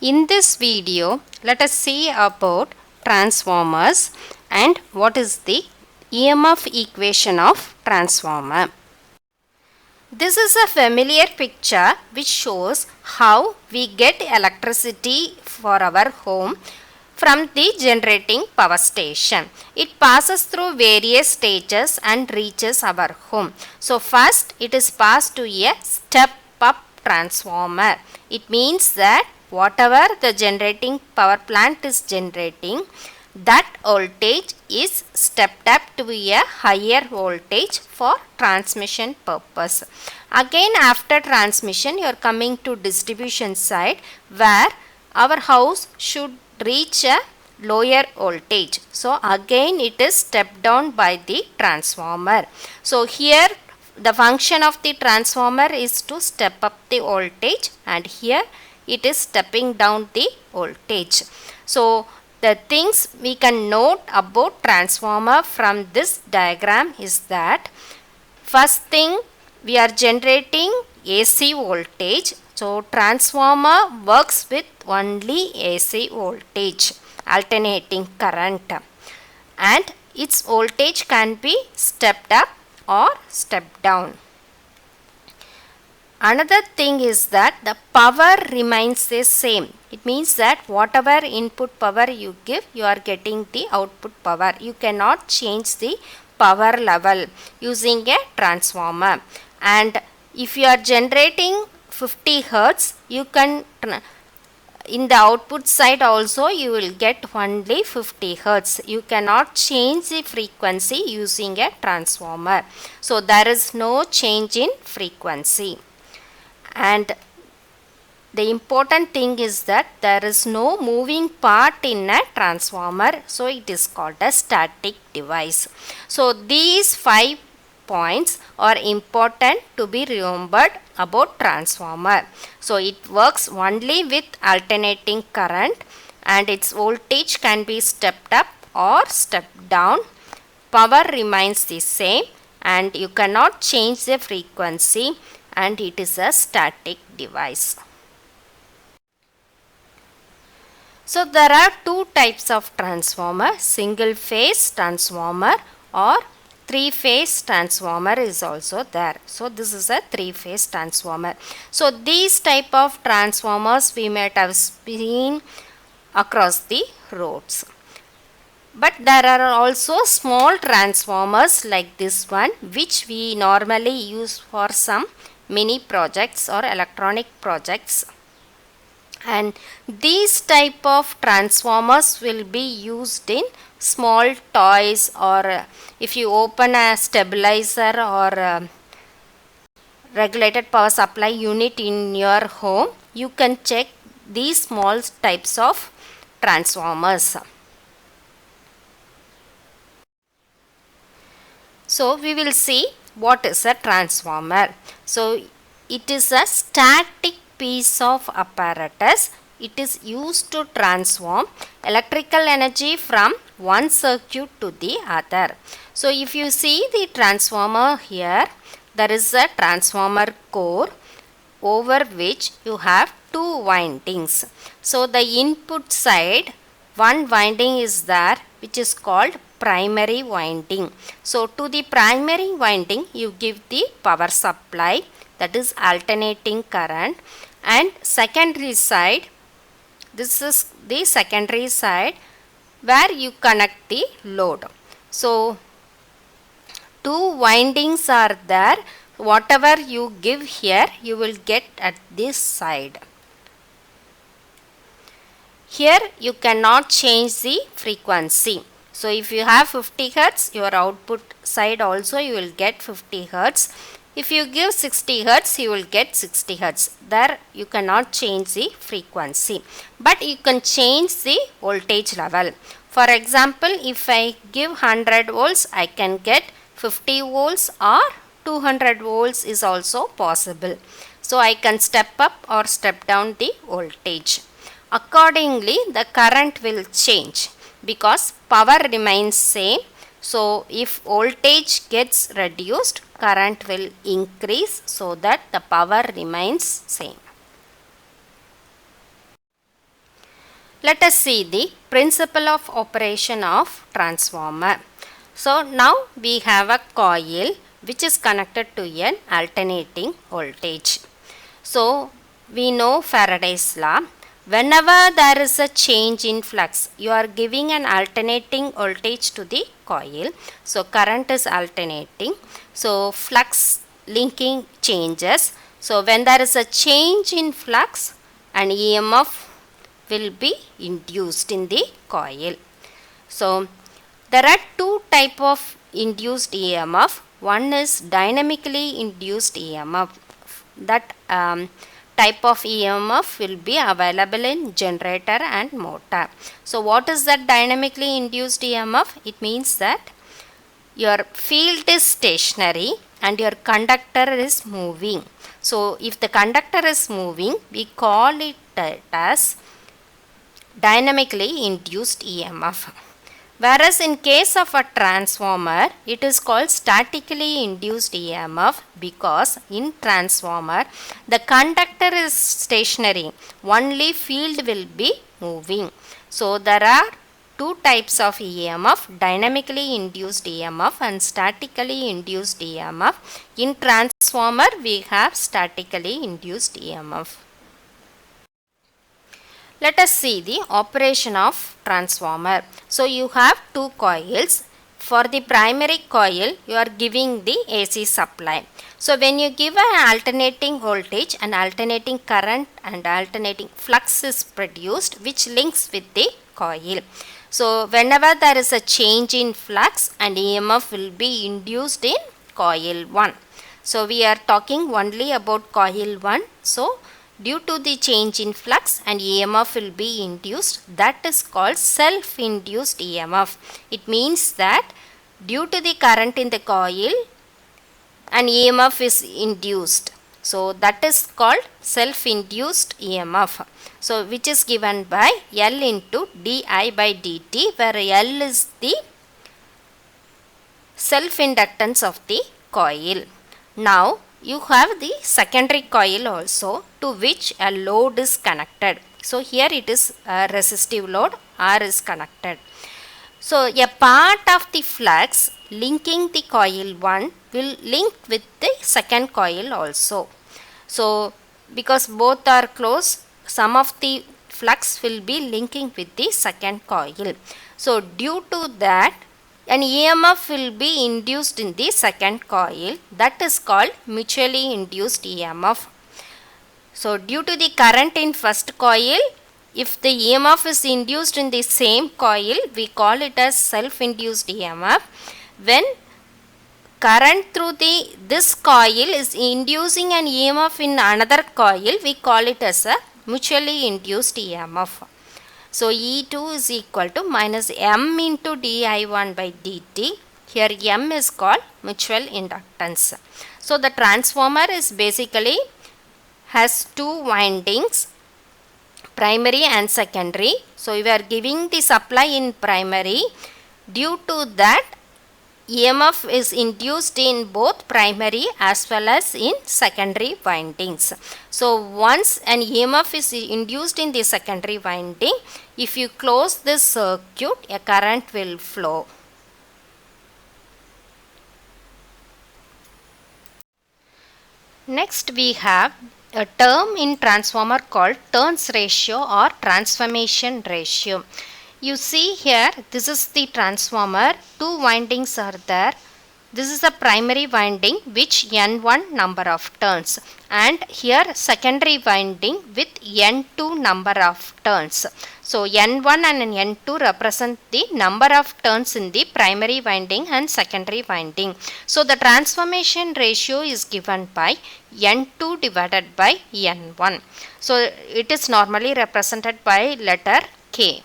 In this video, let us see about transformers and what is the EMF equation of transformer. This is a familiar picture which shows how we get electricity for our home from the generating power station. It passes through various stages and reaches our home. So first it is passed to a step up transformer. It means that whatever the generating power plant is generating, that voltage is stepped up to a higher voltage for transmission purpose. Again, after transmission, you are coming to distribution side where our house should reach a lower voltage. So again it is stepped down by the transformer. So here the function of the transformer is to step up the voltage, and here it is stepping down the voltage. So the things we can note about transformer from this diagram is that first thing, we are generating AC voltage. So transformer works with only AC voltage, alternating current, and its voltage can be stepped up or stepped down. Another thing is that the power remains the same. It means that whatever input power you give, you are getting the output power. You cannot change the power level using a transformer. And if you are generating 50 Hertz, you can, in the output side also you will get only 50 Hertz. You cannot change the frequency using a transformer. So there is no change in frequency. And the important thing is that there is no moving part in a transformer, so it is called a static device. So these 5 points are important to be remembered about transformer. So it works only with alternating current, and its voltage can be stepped up or stepped down. Power remains the same, and you cannot change the frequency, and it is a static device. So there are two types of transformer, single phase transformer or three phase transformer is also there. So this is a three phase transformer. So these type of transformers we might have seen across the roads. But there are also small transformers like this one, which we normally use for some mini projects or electronic projects. And these type of transformers will be used in small toys, or if you open a stabilizer or regulated power supply unit in your home, you can check these small types of transformers. So we will see what is a transformer. So it is a static piece of apparatus. It is used to transform electrical energy from one circuit to the other. So if you see the transformer here, there is a transformer core over which you have two windings. So the input side, one winding is there which is called primary winding. So to the primary winding you give the power supply, that is alternating current, and secondary side, this is the secondary side where you connect the load. So two windings are there. Whatever you give here, you will get at this side. Here you cannot change the frequency. So if you have 50 Hertz, your output side also you will get 50 Hertz. If you give 60 Hertz, you will get 60 Hertz. There you cannot change the frequency, but you can change the voltage level. For example, if I give 100 volts, I can get 50 volts, or 200 volts is also possible. So I can step up or step down the voltage. Accordingly, the current will change because power remains same. So if voltage gets reduced, current will increase so that the power remains same. Let us see the principle of operation of transformer. So now we have a coil which is connected to an alternating voltage. So we know Faraday's law. Whenever there is a change in flux, you are giving an alternating voltage to the coil. So current is alternating. So flux linking changes. So when there is a change in flux, an EMF will be induced in the coil. So there are two type of induced EMF. One is dynamically induced EMF. That type of EMF will be available in generator and motor. So what is that dynamically induced EMF? It means that your field is stationary and your conductor is moving. So if the conductor is moving, we call it as dynamically induced EMF. Whereas in case of a transformer, it is called statically induced EMF, because in transformer the conductor is stationary, only field will be moving. So there are two types of EMF, dynamically induced EMF and statically induced EMF. In transformer we have statically induced EMF. Let us see the operation of transformer. So you have two coils. For the primary coil, you are giving the AC supply. So when you give an alternating voltage, an alternating current and alternating flux is produced, which links with the coil. So whenever there is a change in flux, an EMF will be induced in coil 1. So we are talking only about coil 1. So due to the change in flux, an EMF will be induced. That is called self-induced EMF. It means that due to the current in the coil, an EMF is induced. So that is called self-induced EMF. So which is given by L into di by dt, where L is the self-inductance of the coil. Now you have the secondary coil also, to which a load is connected. So here it is a resistive load, R is connected. So a part of the flux linking the coil 1 will link with the second coil also. So because both are close, some of the flux will be linking with the second coil. So due to that, an EMF will be induced in the second coil. That is called mutually induced EMF. So due to the current in first coil, if the EMF is induced in the same coil, we call it as self-induced EMF. When current through this coil is inducing an EMF in another coil, we call it as a mutually induced EMF. So E2 is equal to minus M into di1 by dt. Here M is called mutual inductance. So the transformer is basically has two windings, primary and secondary. So we are giving the supply in primary. Due to that, EMF is induced in both primary as well as in secondary windings. So once an EMF is induced in the secondary winding, if you close this circuit, a current will flow. Next we have a term in transformer called turns ratio or transformation ratio. You see here, this is the transformer, two windings are there. This is the primary winding which N1 number of turns, and here secondary winding with N2 number of turns. So N1 and N2 represent the number of turns in the primary winding and secondary winding. So the transformation ratio is given by N2 divided by N1. So it is normally represented by letter K.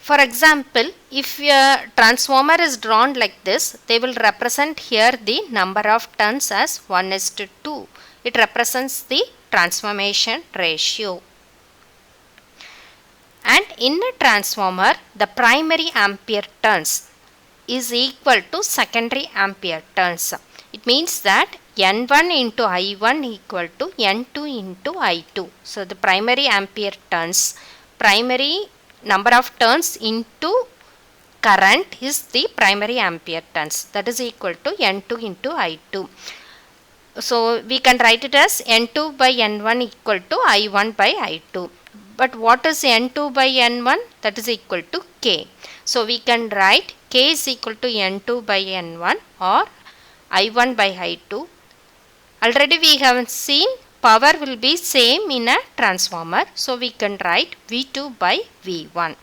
For example, if a transformer is drawn like this, they will represent here the number of turns as 1:2. It represents the transformation ratio. And in a transformer, the primary ampere turns is equal to secondary ampere turns. It means that N1 into I1 equal to N2 into I2. So the primary ampere turns, primary number of turns into current is the primary ampere turns, that is equal to N2 into I2. So we can write it as N2 by N1 equal to I1 by I2. But what is N2 by N1? That is equal to K. So we can write K is equal to N2 by N1 or I1 by I2. Already we have seen power will be same in a transformer. So we can write V2 by V1.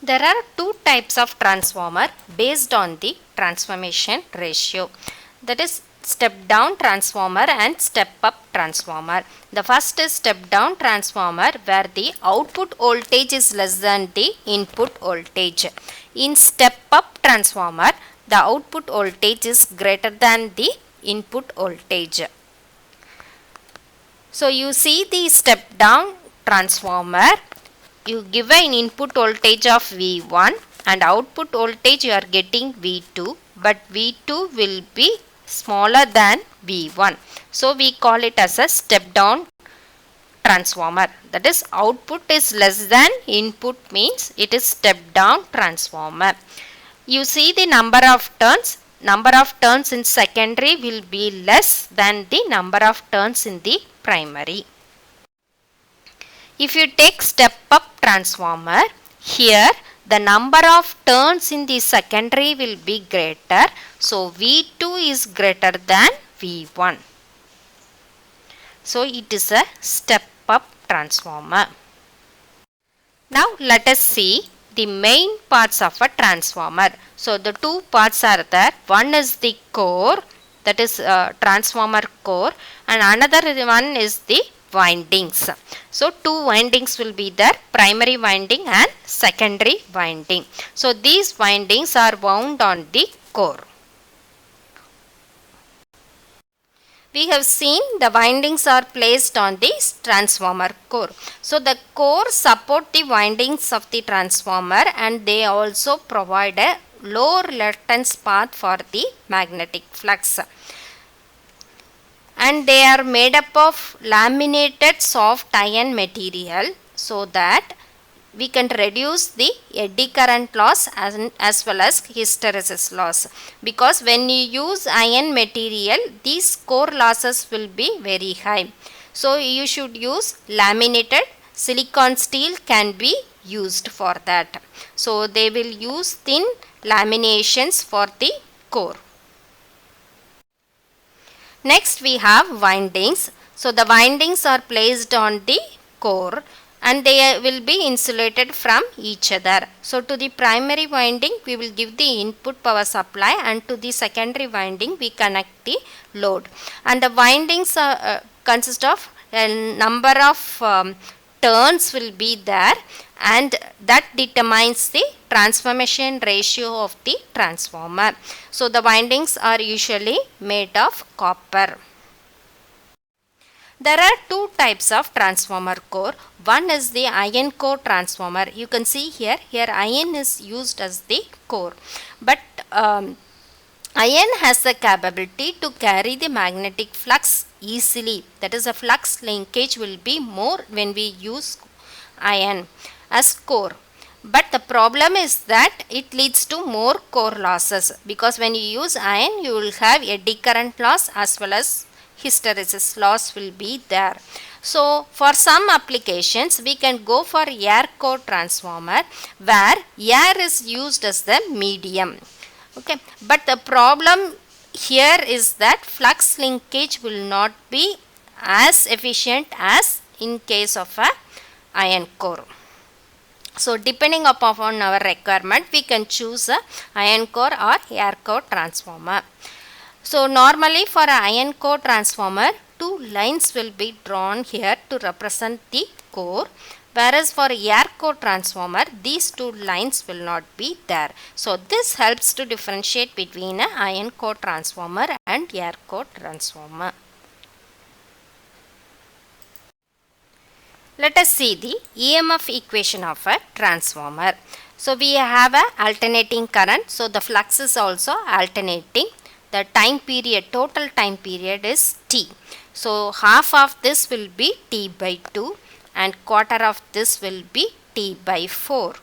There are two types of transformer based on the transformation ratio. That is step down transformer and step up transformer. The first is step down transformer where the output voltage is less than the input voltage. In step up transformer, the output voltage is greater than the input voltage. So you see the step down transformer, you give an input voltage of V1 and output voltage you are getting V2, but V2 will be smaller than V1. So we call it as a step down transformer. That is, output is less than input means it is step down transformer. You see the number of turns. Number of turns in secondary will be less than the number of turns in the primary. If you take step up transformer, here the number of turns in the secondary will be greater. So V2 is greater than V1. So it is a step up transformer. Now let us see the main parts of a transformer. So the two parts are there. One is the core, that is transformer core, and another one is the windings. So two windings will be there, primary winding and secondary winding. So these windings are wound on the core. We have seen the windings are placed on the transformer core. So the core support the windings of the transformer and they also provide a low reluctance path for the magnetic flux. And they are made up of laminated soft iron material so that we can reduce the eddy current loss as well as hysteresis loss, because when you use iron material these core losses will be very high. So you should use laminated silicon steel can be used for that. So they will use thin laminations for the core. Next we have windings. So the windings are placed on the core and they will be insulated from each other. So to the primary winding we will give the input power supply and to the secondary winding we connect the load. And the windings consist of a number of turns will be there and that determines the transformation ratio of the transformer. So the windings are usually made of copper. There are two types of transformer core. One is the iron core transformer. You can see here iron is used as the core. But iron has the capability to carry the magnetic flux easily. That is, a flux linkage will be more when we use iron as core. But the problem is that it leads to more core losses, because when you use iron you will have eddy current loss as well as hysteresis loss will be there. So for some applications we can go for air core transformer where air is used as the medium. Okay, but the problem here is that flux linkage will not be as efficient as in case of a iron core. So depending upon our requirement we can choose a iron core or air core transformer. So normally for an iron core transformer two lines will be drawn here to represent the core, whereas for air core transformer these two lines will not be there. So this helps to differentiate between an iron core transformer and air core transformer. Let us see the EMF equation of a transformer. So we have a alternating current, so the flux is also alternating. The time period, total time period is T. So half of this will be T by 2 and quarter of this will be T by 4.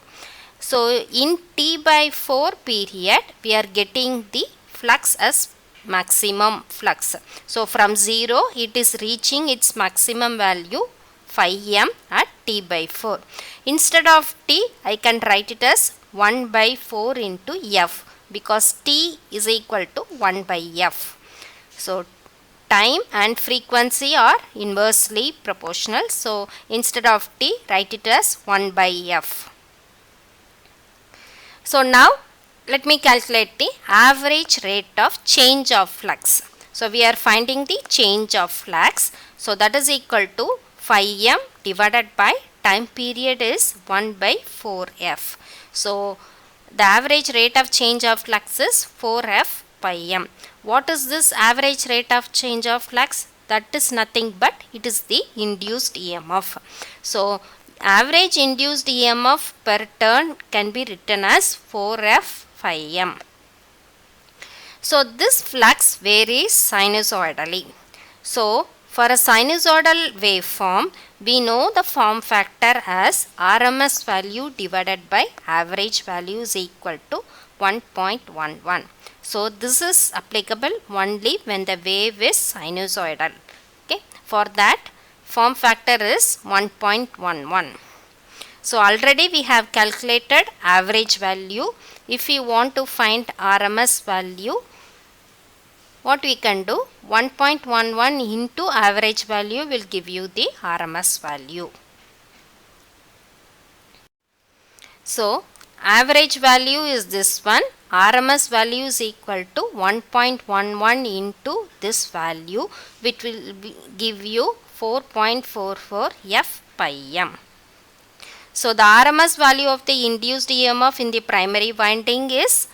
So in T by 4 period we are getting the flux as maximum flux. So from 0 it is reaching its maximum value 5 m at T by 4. Instead of T I can write it as 1 by 4 into F, because T is equal to 1 by F. So time and frequency are inversely proportional. So instead of T write it as 1 by F. So now let me calculate the average rate of change of flux. So we are finding the change of flux. So that is equal to 5 m divided by time period is 1 by 4f. So the average rate of change of flux is 4f pi m. What is this average rate of change of flux? That is nothing but it is the induced EMF. So average induced EMF per turn can be written as 4f phi m. So this flux varies sinusoidally. So for a sinusoidal waveform, we know the form factor as RMS value divided by average value is equal to 1.11. So this is applicable only when the wave is sinusoidal. Okay, for that form factor is 1.11. So already we have calculated average value. If you want to find RMS value, what we can do, 1.11 into average value will give you the RMS value. So average value is this one. RMS value is equal to 1.11 into this value, which will give you 4.44 f pi m. So the RMS value of the induced EMF in the primary winding is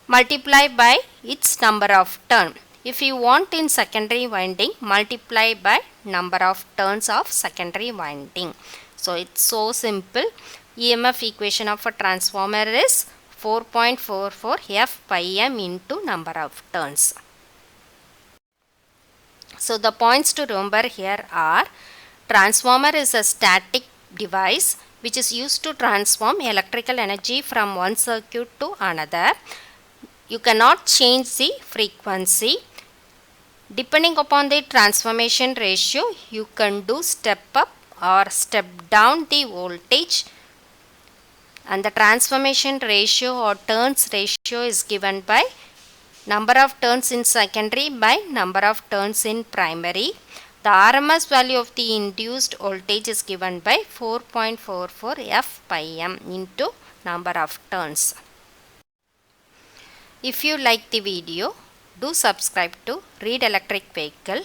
multiplied by its number of turns. If you want in secondary winding, multiply by number of turns of secondary winding. So it's so simple. EMF equation of a transformer is 4.44 f pi m into number of turns. So the points to remember here are: transformer is a static device which is used to transform electrical energy from one circuit to another. You cannot change the frequency. Depending upon the transformation ratio, you can do step up or step down the voltage, and the transformation ratio or turns ratio is given by number of turns in secondary by number of turns in primary. The RMS value of the induced voltage is given by 4.44 f pi m into number of turns. If you like the video, do subscribe to Read Electric Vehicle.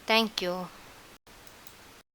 Thank you.